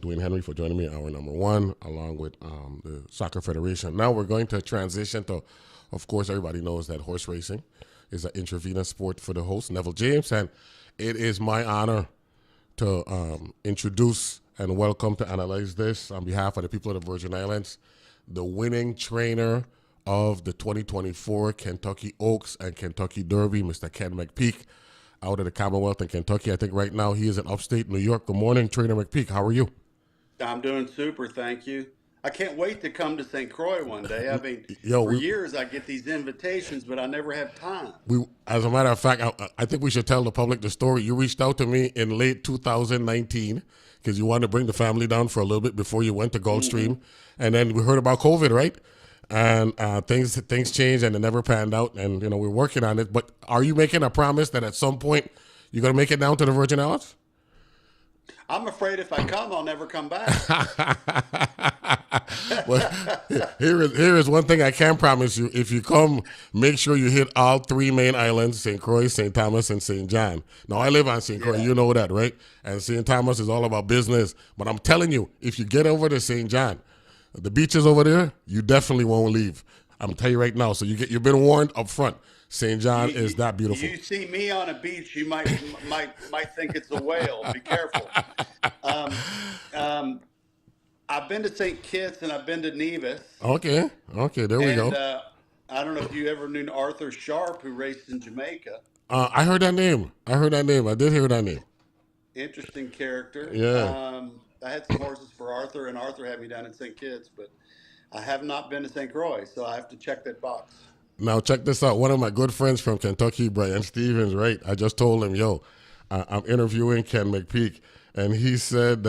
Dwayne Henry, for joining me, hour number one, along with the Soccer Federation. Now we're going to transition to, of course, everybody knows that horse racing is an intravenous sport for the host, Neville James, and it is my honor to introduce and welcome to analyze this on behalf of the people of the Virgin Islands, the winning trainer of the 2024 Kentucky Oaks and Kentucky Derby, Mr. Ken McPeak, out of the Commonwealth in Kentucky. I think right now he is in upstate New York. Good morning, Trainer McPeak. How are you? I'm doing super, thank you. I can't wait to come to St. Croix one day. I mean, Yo, for years I get these invitations, but I never have time. as a matter of fact, I think we should tell the public the story. You reached out to me in late 2019 because you wanted to bring the family down for a little bit before you went to Gulfstream, and then we heard about COVID, right? And things changed and it never panned out, and we're working on it. But are you making a promise that at some point you're going to make it down to the Virgin Islands? I'm afraid if I come, I'll never come back. Well, here is one thing I can promise you. If you come, make sure you hit all three main islands, St. Croix, St. Thomas, and St. John. Now, I live on St. Croix. You know that, right? And St. Thomas is all about business. But I'm telling you, if you get over to St. John, the beaches over there, you definitely won't leave. I'm telling you right now. So you've been warned up front. St. John is that beautiful. You see me on a beach, you might think it's a whale. Be careful. I've been to St. Kitts and I've been to Nevis. Okay, there we go. I don't know if you ever knew Arthur Sharp, who raced in Jamaica. I heard that name. I did hear that name. Interesting character. Yeah. I had some horses for Arthur, and Arthur had me down in St. Kitts, but I have not been to St. Croix, so I have to check that box. Now, check this out. One of my good friends from Kentucky, Brian Stevens, right? I just told him, I'm interviewing Ken McPeak, and he said,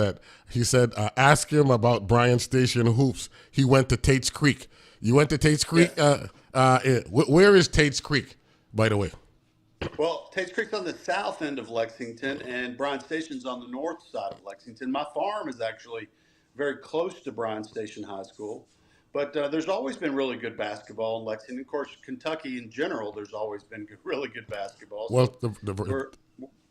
ask him about Bryan Station hoops. He went to Tate's Creek. You went to Tate's Creek? Yes. Where is Tate's Creek, by the way? Well, Tate's Creek's on the south end of Lexington, and Bryan Station's on the north side of Lexington. My farm is actually very close to Bryan Station High School. But there's always been really good basketball in Lexington. Of course, Kentucky in general, there's always been really good basketball. So well,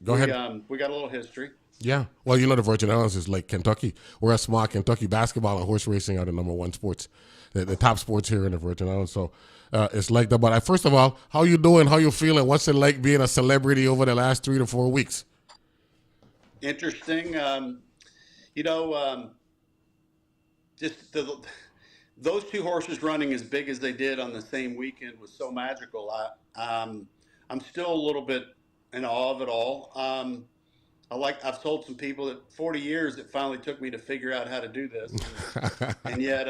go ahead. We got a little history. Yeah. Well, the Virgin Islands is like Kentucky. We're a small Kentucky. Basketball and horse racing are the number one sports, the top sports here in the Virgin Islands. So it's like that. But first of all, how you doing? How you feeling? What's it like being a celebrity over the last 3 to 4 weeks? Interesting. Just those two horses running as big as they did on the same weekend was so magical. I'm still a little bit in awe of it all. I've told some people that 40 years it finally took me to figure out how to do this, and yet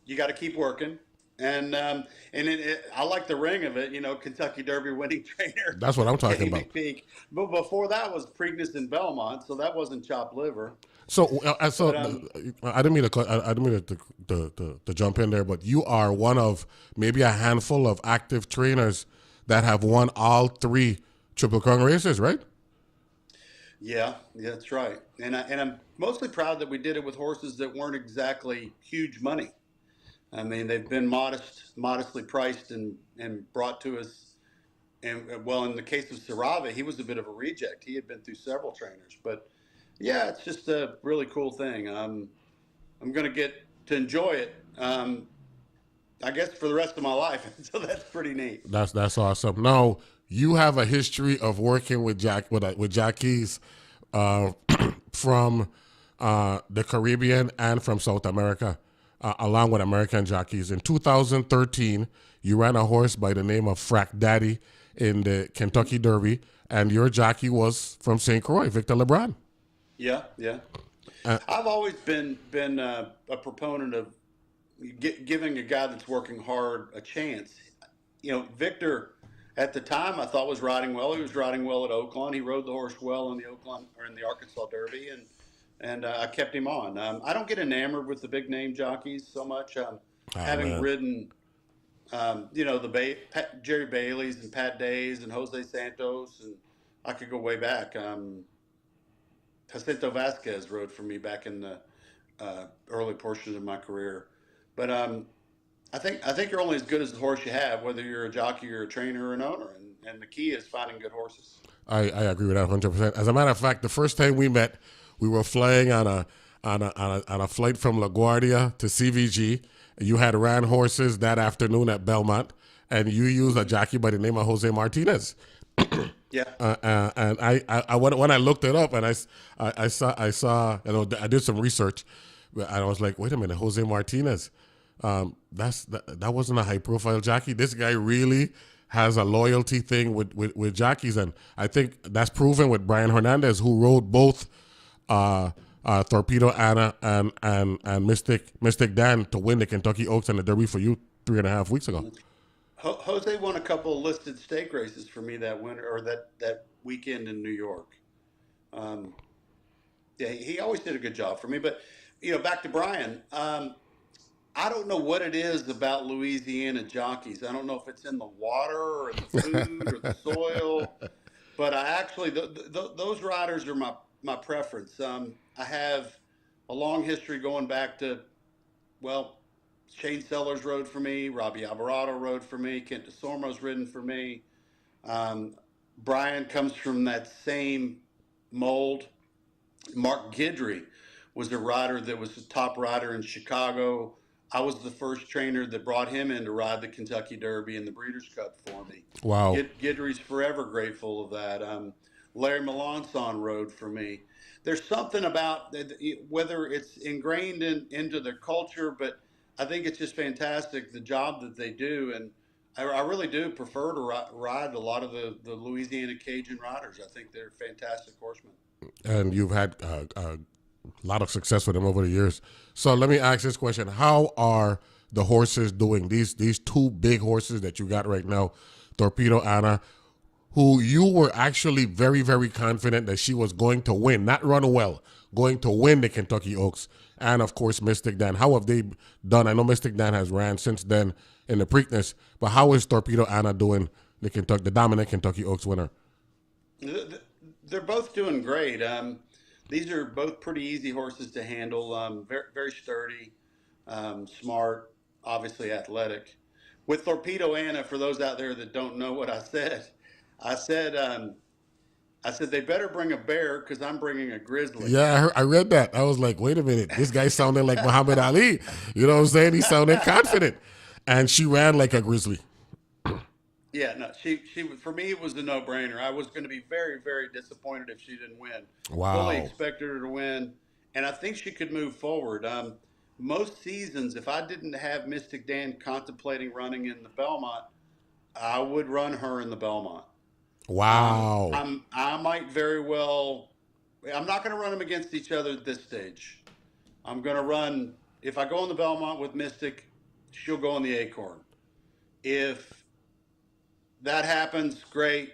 you got to keep working. And I like the ring of it, Kentucky Derby winning trainer. That's what I'm talking about. McPeak. But before that was Preakness and Belmont, so that wasn't chopped liver. So I didn't mean to jump in there, but you are one of maybe a handful of active trainers that have won all 3 Triple Crown races, right? Yeah, that's right. And I'm mostly proud that we did it with horses that weren't exactly huge money. I mean, they've been modestly priced and brought to us. And well, in the case of Sarava, he was a bit of a reject. He had been through several trainers, but yeah, it's just a really cool thing. I'm going to get to enjoy it, I guess, for the rest of my life. So that's pretty neat. That's awesome. Now, you have a history of working with jockeys from the Caribbean and from South America, along with American jockeys. In 2013, you ran a horse by the name of Frack Daddy in the Kentucky Derby, and your jockey was from St. Croix, Victor LeBron. Yeah. I've always been a proponent of giving a guy that's working hard a chance. Victor, at the time, I thought was riding well. He was riding well at Oaklawn. He rode the horse well in the Arkansas Derby, and I kept him on. I don't get enamored with the big name jockeys so much. Having ridden, Jerry Bailey's and Pat Days and Jose Santos, and I could go way back. Jacinto Vasquez rode for me back in the early portions of my career. But I think you're only as good as the horse you have, whether you're a jockey or a trainer or an owner. And the key is finding good horses. I agree with that 100%. As a matter of fact, the first time we met We were flying on a flight from LaGuardia to CVG. You had ran horses that afternoon at Belmont, and you used a jockey by the name of Jose Martinez. Yeah. And I when I looked it up, and I saw I did some research, and I was like, wait a minute, Jose Martinez, that wasn't a high profile jockey. This guy really has a loyalty thing with jockeys, and I think that's proven with Brian Hernandez, who rode both Torpedo Anna and Mystic Dan to win the Kentucky Oaks and the Derby for you 3.5 weeks ago. Jose won a couple of listed stake races for me that winter or that weekend in New York. Yeah, he always did a good job for me. But back to Brian. I don't know what it is about Louisiana jockeys. I don't know if it's in the water or in the food or the soil. But I actually those riders are my preference. I have a long history going back to, well, Shane Sellers rode for me, Robbie Alvarado rode for me, Kent DeSormo's ridden for me. Brian comes from that same mold. Mark Guidry was a rider that was the top rider in Chicago. I was the first trainer that brought him in to ride the Kentucky Derby and the Breeders' Cup for me. Wow. Guidry's forever grateful of that. Larry Melanson rode for me. There's something about whether it's ingrained into their culture, but I think it's just fantastic, the job that they do. And I really do prefer to ride a lot of the Louisiana Cajun riders. I think they're fantastic horsemen. And you've had a lot of success with them over the years. So let me ask this question. How are the horses doing? These two big horses that you got right now, Torpedo Anna, who you were actually very, very confident that she was going to win, not run well, going to win the Kentucky Oaks. And, of course, Mystic Dan. How have they done? I know Mystic Dan has ran since then in the Preakness, but how is Torpedo Anna doing, the dominant Kentucky Oaks winner? They're both doing great. These are both pretty easy horses to handle, very, very sturdy, smart, obviously athletic. With Torpedo Anna, for those out there that don't know what I said they better bring a bear because I'm bringing a grizzly. Yeah, I read that. I was like, wait a minute. This guy sounded like Muhammad Ali. You know what I'm saying? He sounded confident. And she ran like a grizzly. Yeah, no, she for me, it was a no-brainer. I was going to be very, very disappointed if she didn't win. Wow. Fully expected her to win. And I think she could move forward. Most seasons, if I didn't have Mystic Dan contemplating running in the Belmont, I would run her in the Belmont. Wow. I might very well. I'm not going to run them against each other at this stage. I'm going to run. If I go in the Belmont with Mystic, she'll go in the Acorn. If that happens, great.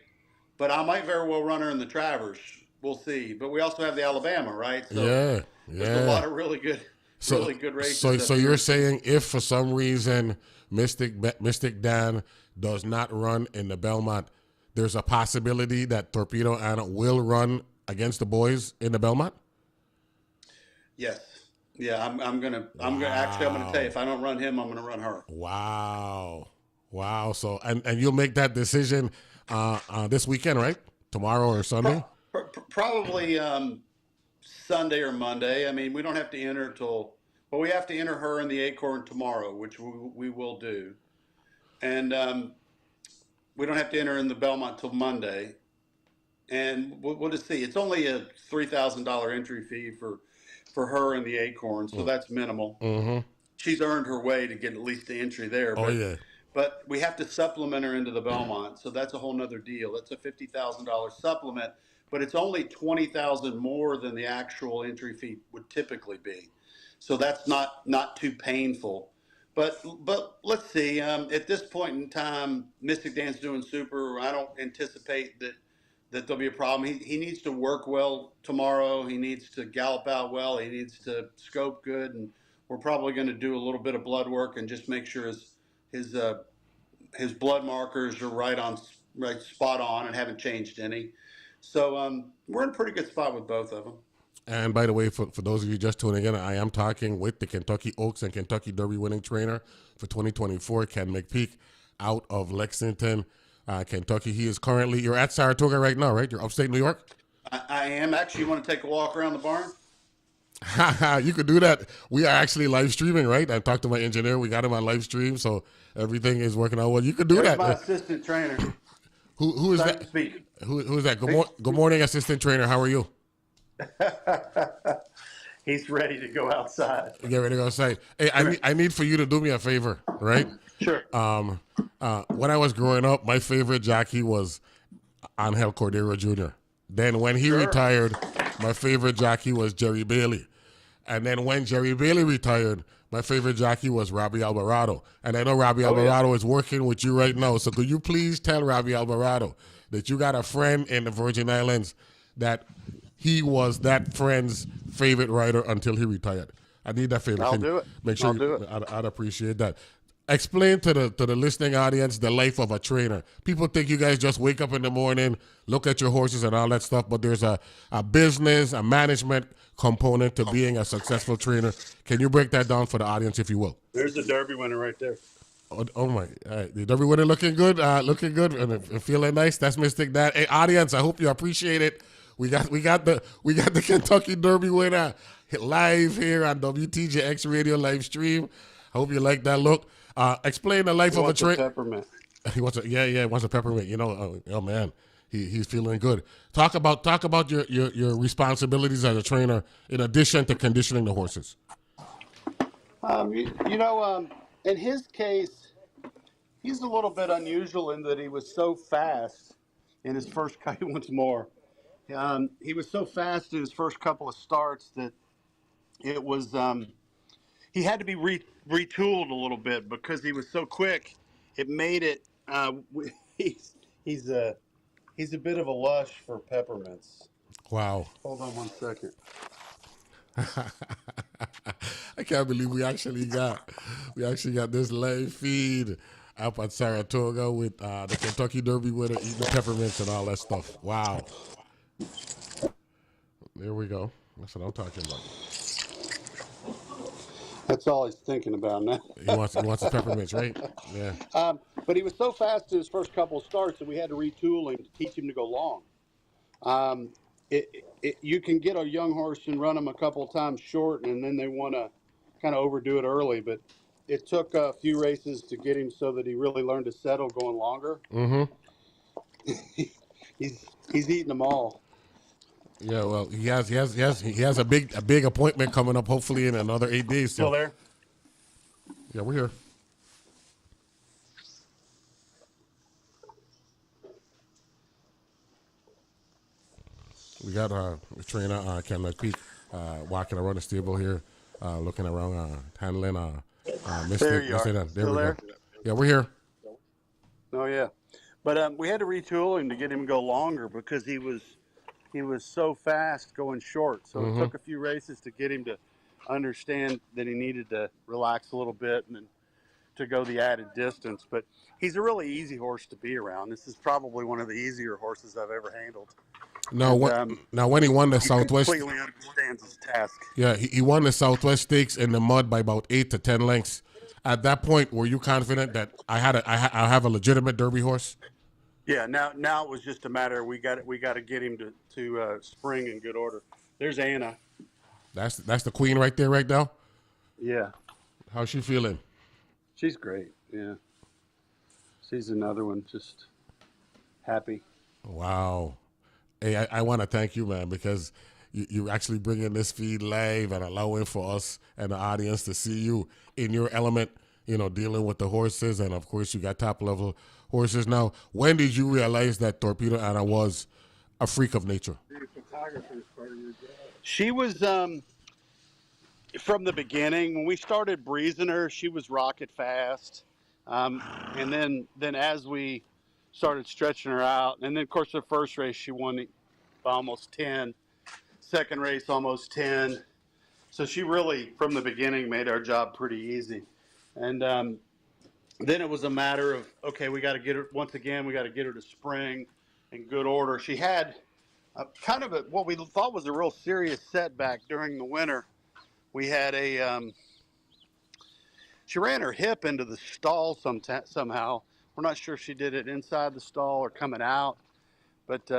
But I might very well run her in the Travers. We'll see. But we also have the Alabama, right? So yeah. There's a lot of really good races. So you're saying if for some reason Mystic Dan does not run in the Belmont, there's a possibility that Torpedo Anna will run against the boys in the Belmont? Yes. Yeah, I'm gonna tell you, if I don't run him, I'm gonna run her. Wow. So and you'll make that decision this weekend, right? Tomorrow or Sunday? Probably Sunday or Monday. I mean, we don't have to enter we have to enter her in the Acorn tomorrow, which we will do. And we don't have to enter in the Belmont till Monday. And we'll just see. It's only a $3,000 entry fee for her in the Acorn, so that's minimal. Mm-hmm. She's earned her way to get at least the entry there. But we have to supplement her into the Belmont, so that's a whole nother deal. That's a $50,000 supplement, but it's only $20,000 more than the actual entry fee would typically be. So that's not too painful. But let's see. At this point in time, Mystic Dan's doing super. I don't anticipate that there'll be a problem. He needs to work well tomorrow. He needs to gallop out well. He needs to scope good, and we're probably going to do a little bit of blood work and just make sure his blood markers are right spot on and haven't changed any. So we're in a pretty good spot with both of them. And by the way, for those of you just tuning in, I am talking with the Kentucky Oaks and Kentucky Derby winning trainer for 2024, Ken McPeak, out of Lexington, Kentucky. He is currently, you're at Saratoga right now, right? You're upstate New York? I am actually. You want to take a walk around the barn? You could do that. We are actually live streaming, right? I talked to my engineer. We got him on live stream, so everything is working out well. You could do There's my that. assistant trainer. Who is Simon that? speaking. Who is that? Good morning, assistant trainer. How are you? He's ready to go outside. Get ready to go outside. Hey, I need for you to do me a favor, right? Sure. When I was growing up, my favorite jockey was Angel Cordero Jr. Then when he retired, my favorite jockey was Jerry Bailey. And then when Jerry Bailey retired, my favorite jockey was Robbie Alvarado. And I know Robbie Alvarado is working with you right now. So could you please tell Robbie Alvarado that you got a friend in the Virgin Islands that he was that friend's favorite rider until he retired? I need that favor. I'll do it. Make sure I'll do it. I'd appreciate that. Explain to the listening audience the life of a trainer. People think you guys just wake up in the morning, look at your horses and all that stuff, but there's a business, a management component to being a successful trainer. Can you break that down for the audience, if you will? There's the Derby winner right there. Oh my! The Derby winner looking good, and feeling nice. That's Mystic Dad. Hey, audience, I hope you appreciate it. We got the Kentucky Derby winner live here on WTJX Radio live stream. I hope you like that look. Explain the life of a trainer. Peppermint. He wants a he wants a peppermint. You know, oh man, he's feeling good. Talk about your responsibilities as a trainer in addition to conditioning the horses. In his case, he's a little bit unusual in that he was so fast in his first once more. He was so fast in his first couple of starts that it was he had to be retooled a little bit because he was so quick. It made it. He's a bit of a lush for peppermints. Wow. Hold on one second. I can't believe we actually got this live feed up at Saratoga with the Kentucky Derby winner eating peppermints and all that stuff. Wow. There we go. That's what I'm talking about. That's all he's thinking about now. He wants the peppermints, right? Yeah. But he was so fast in his first couple of starts that we had to retool him to teach him to go long. You can get a young horse and run them a couple of times short, and then they want to kind of overdo it early. But it took a few races to get him so that he really learned to settle going longer. Mm-hmm. He's eating them all. Yeah, well, he has a big appointment coming up, hopefully in another 8 days. So. Still there? Yeah, we're here. We got a trainer, Ken Peak, walking around the stable here, looking around, handling Mystic. There you are. There Still we there? go. Yeah, we're here. Oh yeah, but we had to retool him to get him to go longer because he was so fast going short. So it took a few races to get him to understand that he needed to relax a little bit and then to go the added distance. But he's a really easy horse to be around. This is probably one of the easier horses I've ever handled. Now, when he won the Southwest, completely understands his task. Yeah, he won the Southwest Stakes in the mud by about 8 to 10 lengths. At that point, were you confident that I have a legitimate Derby horse? Yeah. Now it was just a matter. We got to get him to spring in good order. There's Anna. That's the queen right there, right now. Yeah. How's she feeling? She's great. Yeah. She's another one, just happy. Wow. Hey, I want to thank you, man, because you're actually bringing this feed live and allowing for us and the audience to see you in your element, dealing with the horses. And, of course, you got top-level horses. Now, when did you realize that Torpedo Anna was a freak of nature? She was, from the beginning, when we started breezing her, she was rocket fast. And then as we started stretching her out, and then, of course, the first race she won by almost 10. Second race, almost 10. So she really, from the beginning, made our job pretty easy. And then it was a matter of, okay, we got to get her, once again, we got to get her to spring in good order. She had kind of what we thought was a real serious setback during the winter. We had she ran her hip into the stall somehow. We're not sure if she did it inside the stall or coming out. But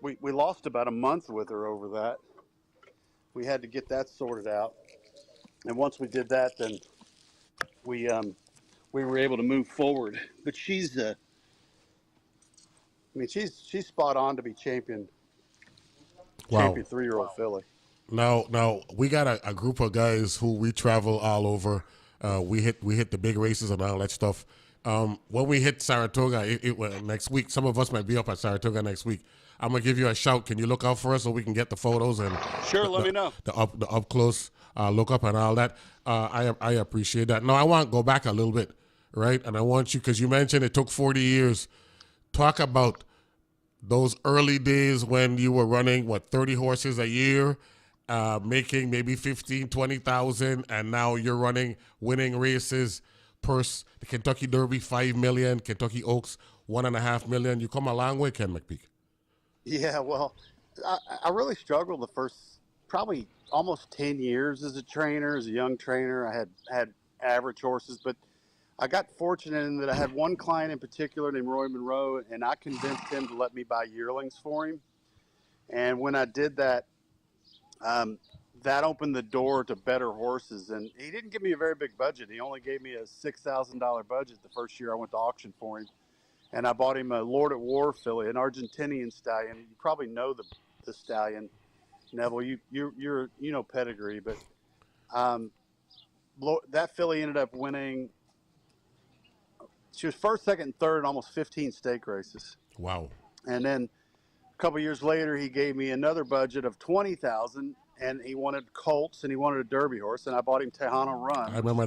we lost about a month with her over that. We had to get that sorted out, and once we did that, then we were able to move forward. But she's spot on to be champion Wow. 3-year-old filly. Now we got a group of guys who we travel all over. We hit the big races and all that stuff. When we hit Saratoga next week, some of us might be up at Saratoga next week. I'm gonna give you a shout. Can you look out for us so we can get the photos and Sure, let me know. The up close look up and all that. I appreciate that. Now I want to go back a little bit, right? And I want you, because you mentioned it took 40 years. Talk about those early days when you were running 30 horses a year, making maybe 15, 20,000, and now you're winning races. Purse, the Kentucky Derby, $5 million, Kentucky Oaks, $1.5 million. You come a long way, Ken McPeak. Yeah, well, I really struggled the first probably almost 10 years as a trainer, as a young trainer. I had average horses, but I got fortunate in that I had one client in particular named Roy Monroe, and I convinced him to let me buy yearlings for him. And when I did that, that opened the door to better horses. And he didn't give me a very big budget. He only gave me a $6,000 budget the first year I went to auction for him. And I bought him a Lord at War filly, an Argentinian stallion. You probably know the stallion, Neville. You know pedigree, but that filly ended up winning. She was first, second, and third in almost 15 stake races. Wow. And then a couple years later, he gave me another budget of $20,000, and he wanted colts and he wanted a Derby horse, and I bought him Tejano Run. I remember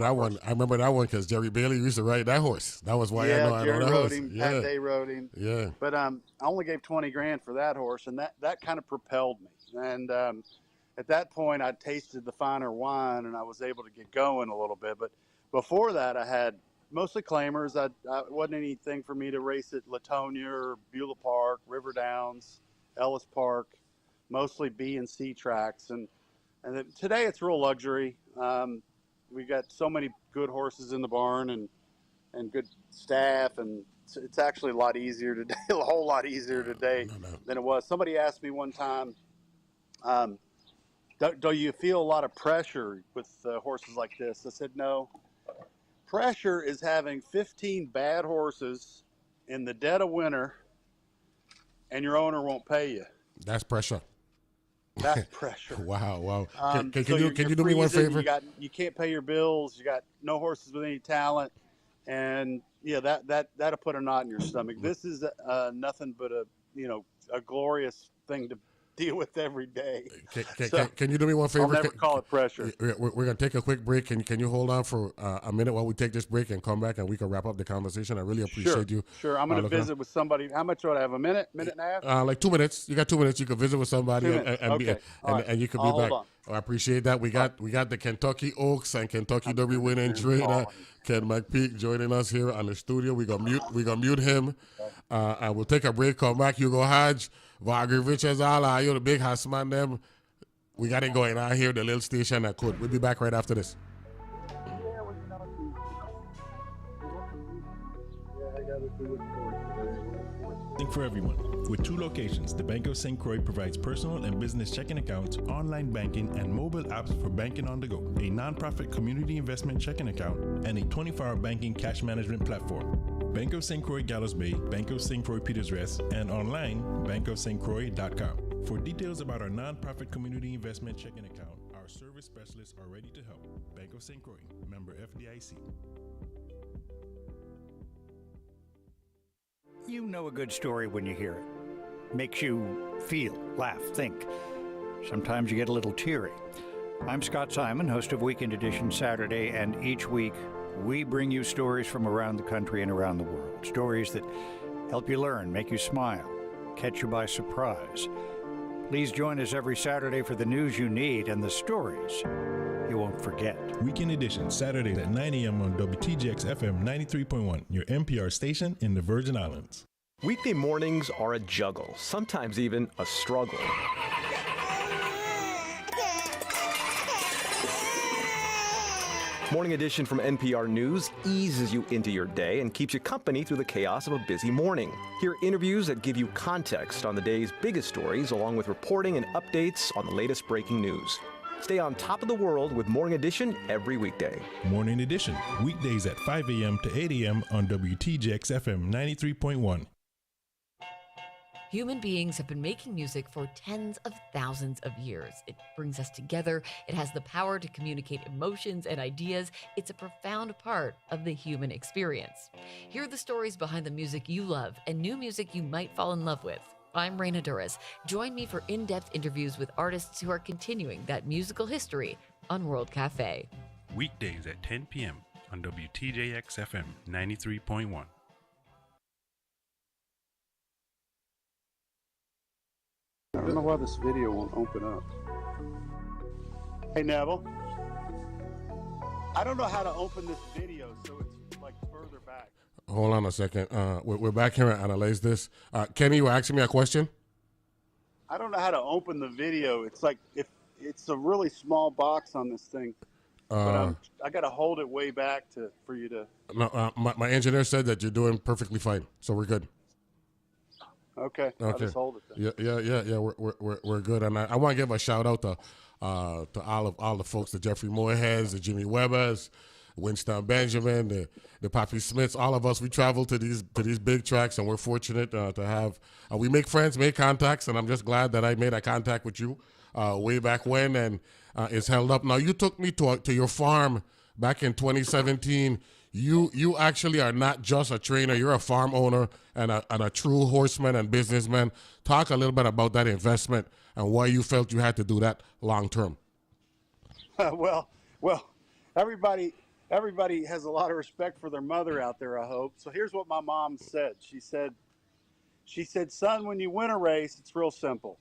that one because Jerry Bailey used to ride that horse. That was why I know Jerry that rode horse. him. Yeah. Pat Day rode him. Yeah. But I only gave $20,000 for that horse, and that kind of propelled me. And at that point, I tasted the finer wine, and I was able to get going a little bit. But before that, I had mostly claimers. It wasn't anything for me to race at Latonia or Beulah Park, River Downs, Ellis Park, mostly B and C tracks. And today it's real luxury. We got so many good horses in the barn and good staff, and it's actually a lot easier today, a whole lot easier today than it was. Somebody asked me one time, do you feel a lot of pressure with horses like this? I said, no. Pressure is having 15 bad horses in the dead of winter and your owner won't pay you. That's pressure. That's pressure. Wow. Can So you do me one favor? You can't pay your bills. You got no horses with any talent. And yeah, that'll put a knot in your stomach. This is nothing but a glorious thing to deal with every day. Can you do me one favor? I'll never call it pressure. We're going to take a quick break. Can you hold on for a minute while we take this break and come back and we can wrap up the conversation? I really appreciate you. Sure. I'm going to visit with somebody. How much do I have? A minute and a half? Like 2 minutes. You got 2 minutes. You can visit with somebody and you can be back. I appreciate that. We got the Kentucky Oaks and Kentucky Derby winning trainer Ken McPeak joining us here on the studio. We gonna mute him. And we'll take a break. Come back. Hugo Hodge, Wagner Richazala, you the big house man. Them. We got it going out here. The little station that could. We'll be back right after this. For everyone. With 2 locations, the Bank of St. Croix provides personal and business checking accounts, online banking, and mobile apps for banking on the go, a nonprofit community investment checking account, and a 24-hour banking cash management platform. Bank of St. Croix Gallows Bay, Bank of St. Croix Peters Rest, and online, bankofstcroix.com. For details about our nonprofit community investment checking account, our service specialists are ready to help. Bank of St. Croix, member FDIC. You know a good story when you hear it. Makes you feel, laugh, think. Sometimes you get a little teary. I'm Scott Simon, host of Weekend Edition Saturday, and each week we bring you stories from around the country and around the world. Stories that help you learn, make you smile, catch you by surprise. Please join us every Saturday for the news you need and the stories you won't forget. Weekend Edition, Saturdays at 9 a.m. on WTGX FM 93.1, your NPR station in the Virgin Islands. Weekday mornings are a juggle, sometimes even a struggle. Morning Edition from NPR News eases you into your day and keeps you company through the chaos of a busy morning. Hear interviews that give you context on the day's biggest stories, along with reporting and updates on the latest breaking news. Stay on top of the world with Morning Edition every weekday. Morning Edition, weekdays at 5 a.m. to 8 a.m. on WTJX FM 93.1. Human beings have been making music for tens of thousands of years. It brings us together. It has the power to communicate emotions and ideas. It's a profound part of the human experience. Hear the stories behind the music you love and new music you might fall in love with. I'm Raina Duras. Join me for in-depth interviews with artists who are continuing that musical history on World Cafe. Weekdays at 10 p.m. on WTJX FM 93.1. I don't know why this video won't open up. Hey, Neville. I don't know how to open this video, so it's like further back. Hold on a second. We're back here to analyze this. Kenny, you were asking me a question? I don't know how to open the video. It's like if it's a really small box on this thing, but I got to hold it way back for you to. No, my engineer said that you're doing perfectly fine, so we're good. Okay. I'll just hold it then. Yeah. We're good, and I want to give a shout out to all the folks, the Jeffrey Moorheads, the Jimmy Webbers, Winston Benjamin, the Pappy Smiths, all of us. We travel to these big tracks, and we're fortunate to have. We make friends, make contacts, and I'm just glad that I made a contact with you way back when, and it's held up. Now you took me to your farm back in 2017. You actually are not just a trainer. You're a farm owner and a true horseman and businessman. Talk a little bit about that investment and why you felt you had to do that long term. Well, everybody has a lot of respect for their mother out there, I hope. So here's what my mom said. She said, son, when you win a race, it's real simple.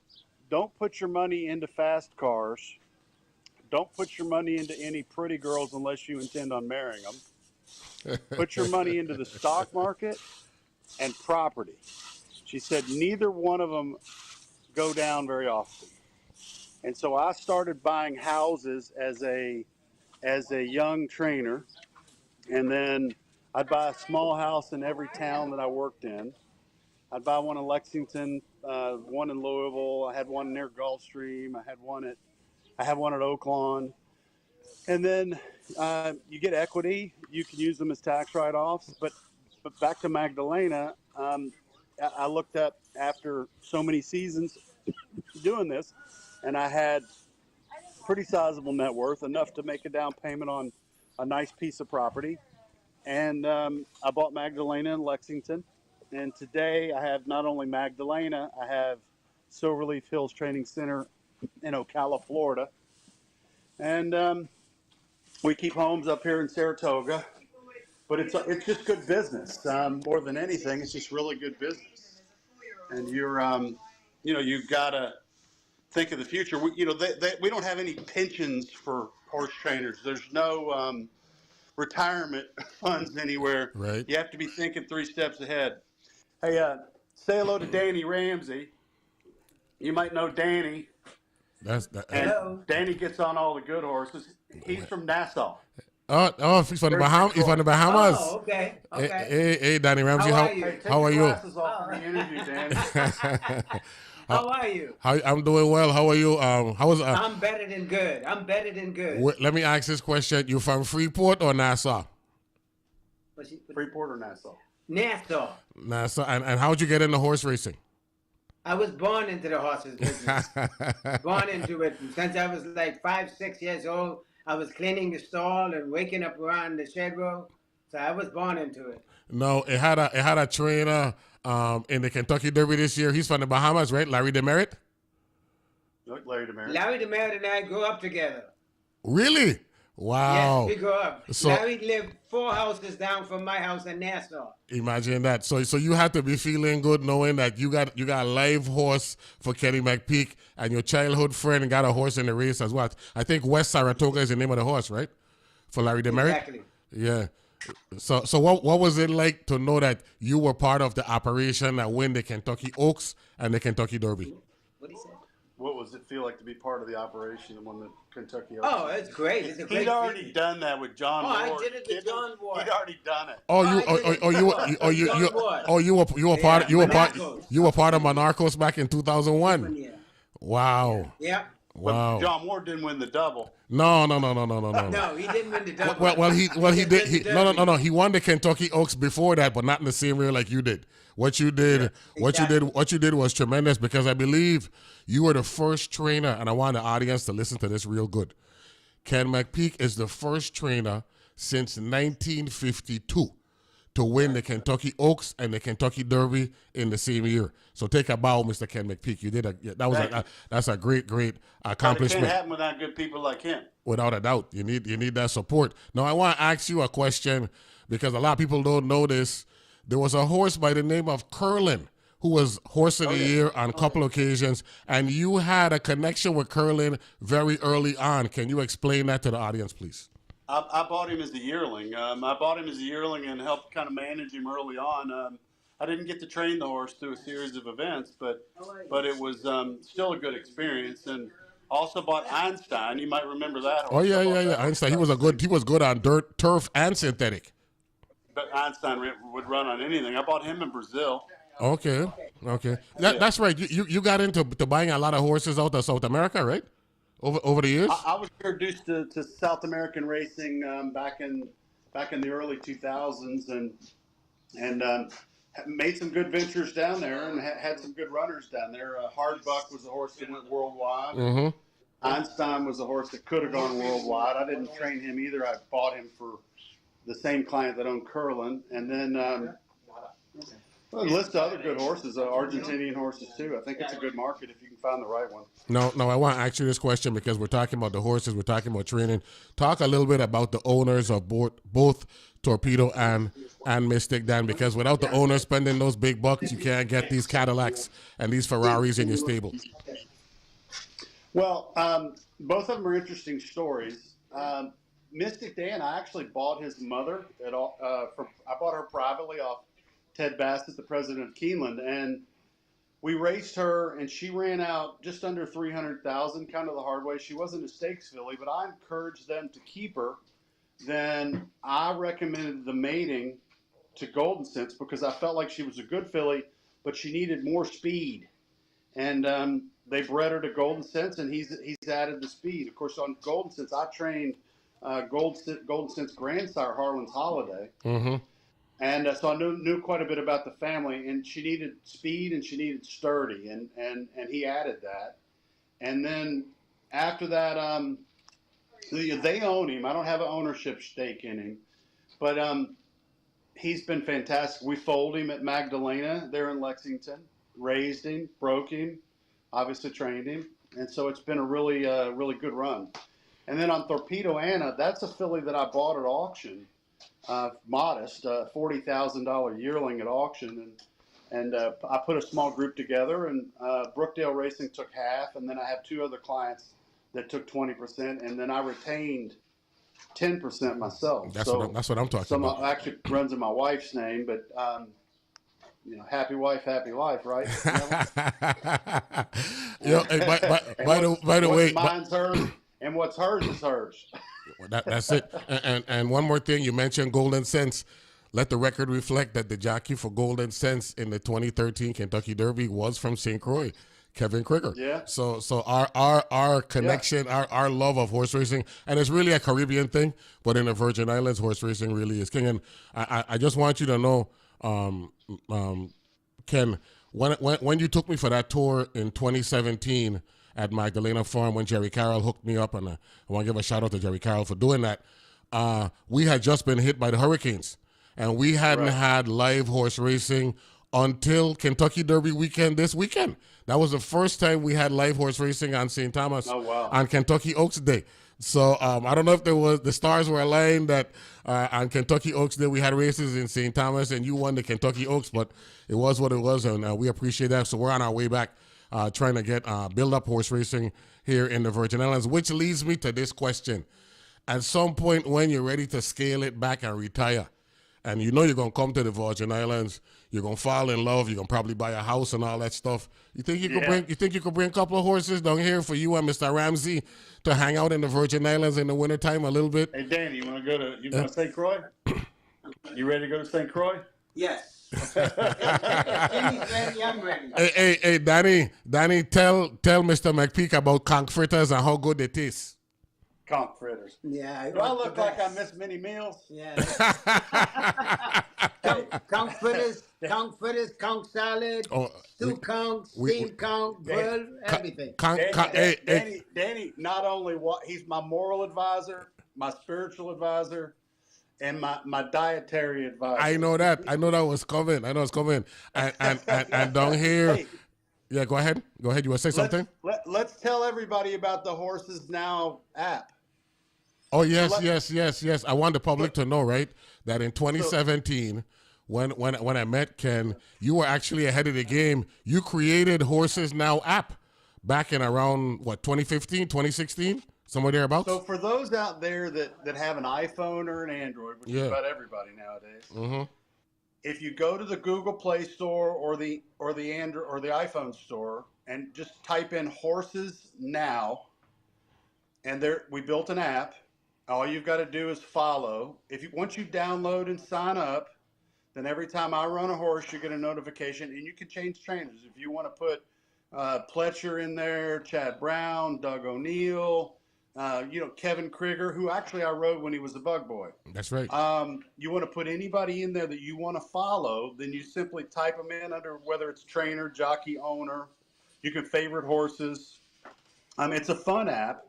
Don't put your money into fast cars. Don't put your money into any pretty girls unless you intend on marrying them. Put your money into the stock market and property. She said neither one of them go down very often. And so I started buying houses as a young trainer, and then I'd buy a small house in every town that I worked in. I'd buy one in Lexington, one in Louisville. I had one near Gulfstream. I had one at Oaklawn. And then you get equity. You can use them as tax write-offs. But back to Magdalena, I looked up after so many seasons doing this, and I had pretty sizable net worth, enough to make a down payment on a nice piece of property. And I bought Magdalena in Lexington. And today I have not only Magdalena, I have Silverleaf Hills Training Center in Ocala, Florida. And we keep homes up here in Saratoga, but it's just good business. More than anything, it's just really good business. And you've got to think of the future. We don't have any pensions for horse trainers. There's no retirement funds anywhere. Right. You have to be thinking 3 steps ahead. Hey, say hello to Danny Ramsey. You might know Danny. Hello. Danny gets on all the good horses. He's from Nassau. Oh, he's from the Bahamas. He's from the Bahamas. Oh, okay. Hey, Danny Ramsey. How are you? How are you? Glasses off for the interview, Danny. How are you? I'm doing well. How are you? I'm better than good. Let me ask this question: you from Freeport or Nassau? Freeport or Nassau? Nassau. Nassau. And how'd you get into horse racing? I was born into the horses business. Born into it. Since I was like 5, 6 years old, I was cleaning the stall and waking up around the shed row. So I was born into it. No, it had a trainer in the Kentucky Derby this year. He's from the Bahamas, right? Larry Demerit? Larry Demerit. Larry Demerit and I grew up together. Really? Wow. Yes, we grew up. So, Larry lived 4 houses down from my house in Nassau. Imagine that. So you had to be feeling good knowing that you got a live horse for Kenny McPeak, and your childhood friend got a horse in the race as well. I think West Saratoga is the name of the horse, right? For Larry Demerit? Exactly. Yeah. So what was it like to know that you were part of the operation that win the Kentucky Oaks and the Kentucky Derby? What he said? what was it feel like to be part of the operation and won the Kentucky Oaks? Oh, it's great. It's a great He'd already feeling. done that with John Ward. I did it with John Ward. He'd already done it. Oh, you, I did you were part of Monarchos back in 2001. Yeah. Wow. Yeah. Wow. But John Ward didn't win the double. No. No, he didn't win the double. Well, he did. No. He won the Kentucky Oaks before that, but not in the same year like you did. What you did was tremendous, because I believe you were the first trainer, and I want the audience to listen to this real good. Ken McPeak is the first trainer since 1952 to win the Kentucky Oaks and the Kentucky Derby in the same year. So take a bow, Mr. Ken McPeak. You did that's a great accomplishment. But it can't happen without good people like him. Without a doubt, you need that support. Now I want to ask you a question, because a lot of people don't know this. There was a horse by the name of Curlin who was Horse of the Year on a couple occasions, and you had a connection with Curlin very early on. Can you explain that to the audience, please? I bought him as a yearling. I bought him as a yearling and helped kind of manage him early on. I didn't get to train the horse through a series of events, but it was still a good experience. And also bought Einstein. You might remember that horse. Oh yeah. Einstein. He was good on dirt, turf, and synthetic. But Einstein would run on anything. I bought him in Brazil. Okay. That's right. You got into buying a lot of horses out of South America, right? Over the years. I was introduced to South American racing back in the early 2000s, and made some good ventures down there, and had some good runners down there. Hardbuck was a horse that went worldwide. Mm-hmm. Einstein was a horse that could have gone worldwide. I didn't train him either. I bought him for the same client that owned Curlin, and then a list of other good horses, Argentinian horses too. I think it's a good market if you can find the right one. No, I want to ask you this question, because we're talking about the horses, we're talking about training. Talk a little bit about the owners of both Torpedo and Mystic, Dan, because without the owners spending those big bucks, you can't get these Cadillacs and these Ferraris in your stable. Well, both of them are interesting stories. Mystic Dan, I actually bought his mother I bought her privately off Ted Bassett, the president of Keeneland, and we raced her, and she ran out just under 300,000, kind of the hard way. She wasn't a stakes filly, but I encouraged them to keep her. Then I recommended the mating to Golden Sense, because I felt like she was a good filly, but she needed more speed. And they bred her to Golden Sense, and he's added the speed. Of course, on Golden Sense, I trained Golden Sense grandsire, Harlan's Holiday. Mm-hmm. And so I knew quite a bit about the family, and she needed speed and she needed sturdy, and he added that. And then after that, they own him. I don't have an ownership stake in him, but he's been fantastic. We foaled him at Magdalena there in Lexington, raised him, broke him, obviously trained him, and so it's been a really good run. And then on Torpedo Anna, that's a filly that I bought at auction. Modest, $40,000 yearling at auction, and I put a small group together, and Brookdale Racing took half, and then I have two other clients that took 20%, and then I retained 10% myself. That's what I'm talking about. Actually runs in my wife's name, but happy wife, happy life, right? By the way, mine's hers, and what's hers is hers. That's it. And one more thing, you mentioned Golden Sense. Let the record reflect that the jockey for Golden Sense in the 2013 Kentucky Derby was from St. Croix, Kevin Krieger. Yeah. So our connection, our love of horse racing, and it's really a Caribbean thing, but in the Virgin Islands, horse racing really is king. And I just want you to know, Ken, when you took me for that tour in 2017 at Magdalena Farm, when Jerry Carroll hooked me up, and I want to give a shout out to Jerry Carroll for doing that. We had just been hit by the hurricanes, and we hadn't had live horse racing until Kentucky Derby weekend this weekend. That was the first time we had live horse racing on St. Thomas on Kentucky Oaks Day. So I don't know if the stars were aligned that on Kentucky Oaks Day we had races in St. Thomas and you won the Kentucky Oaks, but it was what it was, and we appreciate that. So we're on our way back trying to get build up horse racing here in the Virgin Islands, which leads me to this question. At some point when you're ready to scale it back and retire, and you know you're gonna come to the Virgin Islands, you're gonna fall in love, you're gonna probably buy a house and all that stuff. You think you could bring? You think you could bring a couple of horses down here for you and Mr. Ramsey to hang out in the Virgin Islands in the wintertime a little bit? Hey, Danny, you want to go to? You going to St. Croix? You ready to go to St. Croix? Yes. Jimmy's ready, I'm ready. Hey, Danny, tell Mr. McPeak about conch fritters and how good it is. Conch fritters. Yeah. Do I look like I miss many meals? Yeah. Conch fritters, conch salad, stew conch, steamed conch, grilled, everything. Danny, not only he's my moral advisor, my spiritual advisor, and my dietary advisor. I know that was coming. I know it's coming. And down here, Hey, yeah, go ahead. You want to say something? Let's tell everybody about the Horses Now app. Oh, yes. I want the public to know, right, that in 2017, when I met Ken, you were actually ahead of the game. You created Horses Now app back in around, 2015, 2016? Somewhere thereabouts? So for those out there that have an iPhone or an Android, which is about everybody nowadays, if you go to the Google Play Store or the Android or the iPhone store and just type in Horses Now, and we built an app. All you've got to do is follow. Once you download and sign up, then every time I run a horse, you get a notification, and you can change trainers if you want to put Pletcher in there, Chad Brown, Doug O'Neill. Kevin Krieger, who actually I rode when he was a bug boy. That's right. You want to put anybody in there that you want to follow, then you simply type them in under whether it's trainer, jockey, owner. You can favorite horses. It's a fun app.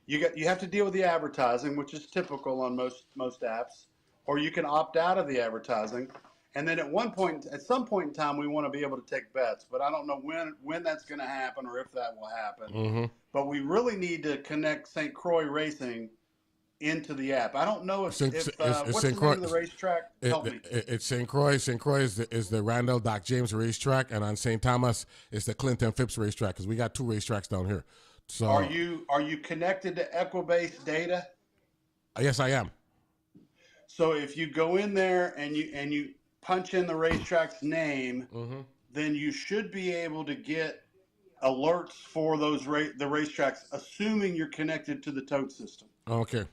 You have to deal with the advertising, which is typical on most apps, or you can opt out of the advertising. And then at some point in time, we want to be able to take bets, but I don't know when that's going to happen or if that will happen. But we really need to connect St. Croix Racing into the app. I don't know what's the name of the racetrack? Help me. It's St. Croix. St. Croix is the Randall Doc James racetrack, and on St. Thomas it's the Clinton Phipps racetrack, because we got two racetracks down here. So are you connected to Equibase data? Yes, I am. So if you go in there and you punch in the racetrack's name, then you should be able to get alerts for those the racetracks, assuming you're connected to the tote system. Okay.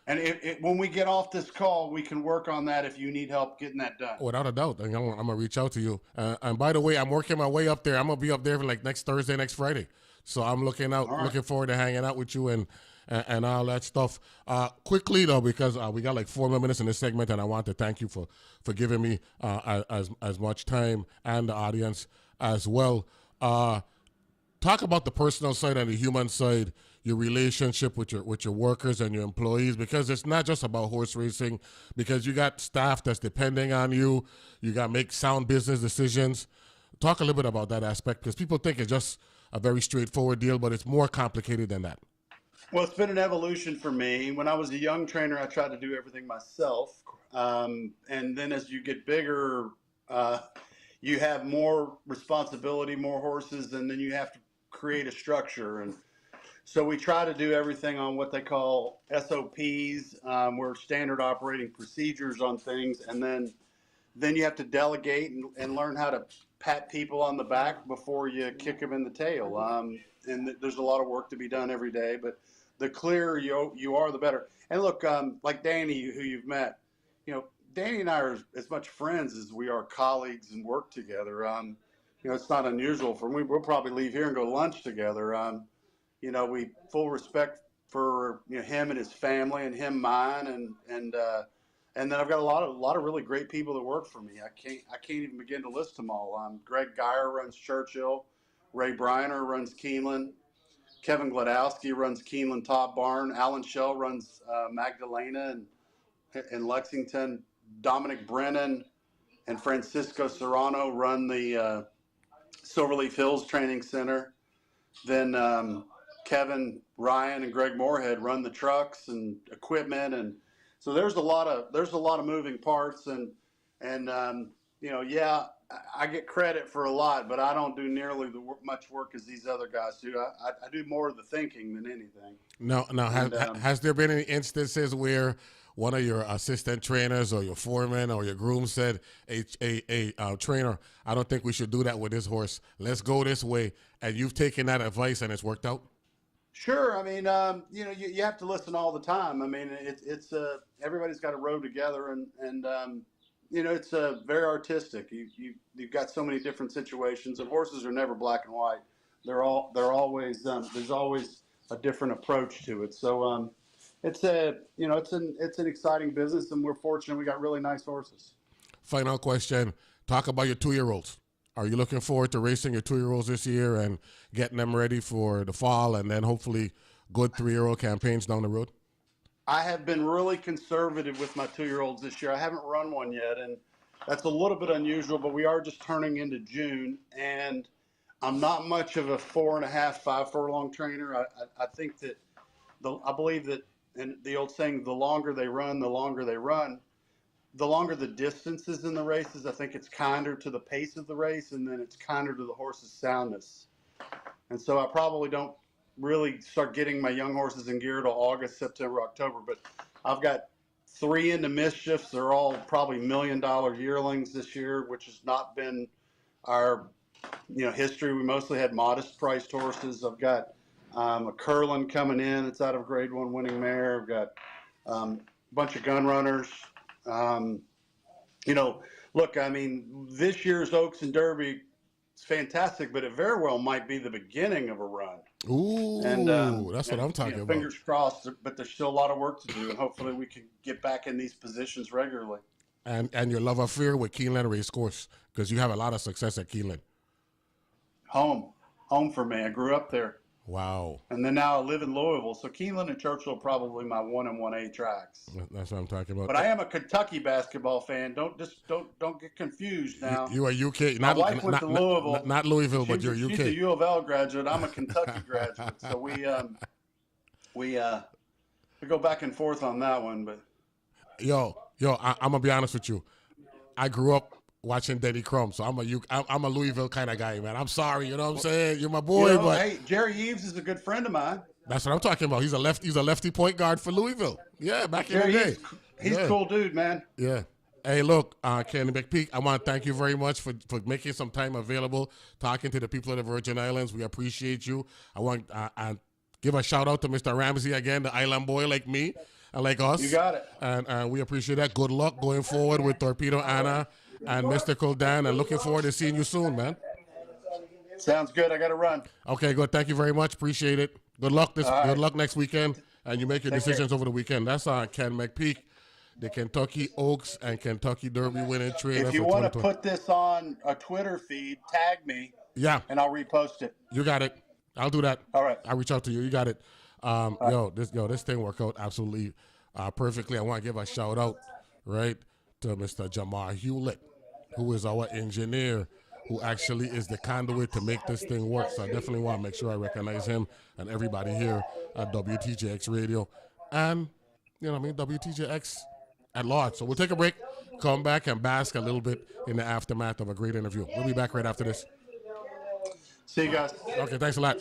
And when we get off this call, we can work on that if you need help getting that done. Without a doubt. I'm going to reach out to you. And by the way, I'm working my way up there. I'm going to be up there for next Thursday, next Friday. So I'm looking forward to hanging out with you and all that stuff. Quickly, though, because we got 4 more minutes in this segment, and I want to thank you for giving me as much time, and the audience as well. Talk about the personal side and the human side, your relationship with your workers and your employees, because it's not just about horse racing, because you got staff that's depending on you. You got to make sound business decisions. Talk a little bit about that aspect, because people think it's just a very straightforward deal, but it's more complicated than that. Well, it's been an evolution for me. When I was a young trainer, I tried to do everything myself. And then as you get bigger, you have more responsibility, more horses, and then you have to create a structure. And so we try to do everything on what they call SOPs, where standard operating procedures on things. And then you have to delegate and learn how to pat people on the back before you kick them in the tail. And there's a lot of work to be done every day, but the clearer you are, the better. And look, like Danny, who you've met, Danny and I are as much friends as we are colleagues and work together. It's not unusual for me. We'll probably leave here and go lunch together. We full respect for him and his family, and him mine, and then I've got a lot of really great people that work for me. I can't even begin to list them all. Greg Geyer runs Churchill, Ray Briner runs Keeneland, Kevin Gladowski runs Keeneland Top Barn, Alan Shell runs Magdalena in Lexington, Dominic Brennan and Francisco Serrano run the Silverleaf Hills Training Center. Then Kevin Ryan and Greg Moorhead run the trucks and equipment, and so there's a lot of moving parts, and I get credit for a lot, but I don't do nearly much work as these other guys do. I do more of the thinking than anything. Now, has there been any instances where one of your assistant trainers or your foreman or your groom said, a trainer, I don't think we should do that with this horse. Let's go this way. And you've taken that advice and it's worked out? Sure. I mean, you have to listen all the time. I mean, it's everybody's got to row together, and it's very artistic. You've got so many different situations, and horses are never black and white. They're always there's always a different approach to it. So it's an exciting business, and we're fortunate we got really nice horses. Final question. Talk about your 2-year-olds. Are you looking forward to racing your 2-year-olds this year and getting them ready for the fall and then hopefully good 3-year-old campaigns down the road? I have been really conservative with my 2-year-olds this year. I haven't run one yet, and that's a little bit unusual, but we are just turning into June, and I'm not much of a 4.5, 5 furlong trainer. I think that I believe that, and the old saying, the longer they run, the longer they run. The longer the distances in the races, I think it's kinder to the pace of the race, and then it's kinder to the horse's soundness. And so I probably don't really start getting my young horses in gear till August, September, October. But I've got 3 into mischiefs. They're all probably $1 million yearlings this year, which has not been our history. We mostly had modest priced horses. I've got a Curlin coming in. It's out of Grade 1 winning mare. I've got a bunch of gun runners. Look, I mean, this year's Oaks and Derby is fantastic, but it very well might be the beginning of a run. Ooh, that's what I'm talking about. Fingers crossed, but there's still a lot of work to do, and hopefully we can get back in these positions regularly. And your love affair with Keeneland Racecourse, because you have a lot of success at Keeneland. Home for me. I grew up there. Wow. And then now I live in Louisville. So Keeneland and Churchill are probably my 1 and 1A tracks. That's what I'm talking about. But I am a Kentucky basketball fan. Don't get confused now. You are UK. My wife went to Louisville. Not Louisville, but you're UK. She's a U of L graduate. I'm a Kentucky graduate. So we go back and forth on that one. But I'm gonna be honest with you. I grew up watching Denny Crum, so I'm a Louisville kind of guy, man. I'm sorry, you know what I'm saying? You're my boy, but hey, Jerry Eves is a good friend of mine. That's what I'm talking about. He's a lefty point guard for Louisville. Yeah, back in the day. He's a cool dude, man. Yeah. Hey, look, Kenny McPeak, I want to thank you very much for making some time available, talking to the people of the Virgin Islands. We appreciate you. I want to give a shout out to Mr. Ramsey again, the island boy like me and like us. You got it. And we appreciate that. Good luck going forward with Torpedo Anna and Mystical Dan, and looking forward to seeing you soon, man. Sounds good. I got to run. Okay, good. Thank you very much. Appreciate it. Good luck Good luck next weekend, and you make your decisions over the weekend. That's Ken McPeak, the Kentucky Oaks and Kentucky Derby winning trainer. If you want to put this on a Twitter feed, tag me. Yeah. And I'll repost it. You got it. I'll do that. All right. I'll reach out to you. You got it. This thing worked out absolutely perfectly. I want to give a shout out, right, to Mr. Jamar Hewlett, who is our engineer, who actually is the conduit to make this thing work. So I definitely want to make sure I recognize him and everybody here at WTJX Radio and, WTJX at large. So we'll take a break, come back and bask a little bit in the aftermath of a great interview. We'll be back right after this. See you guys. Okay, thanks a lot.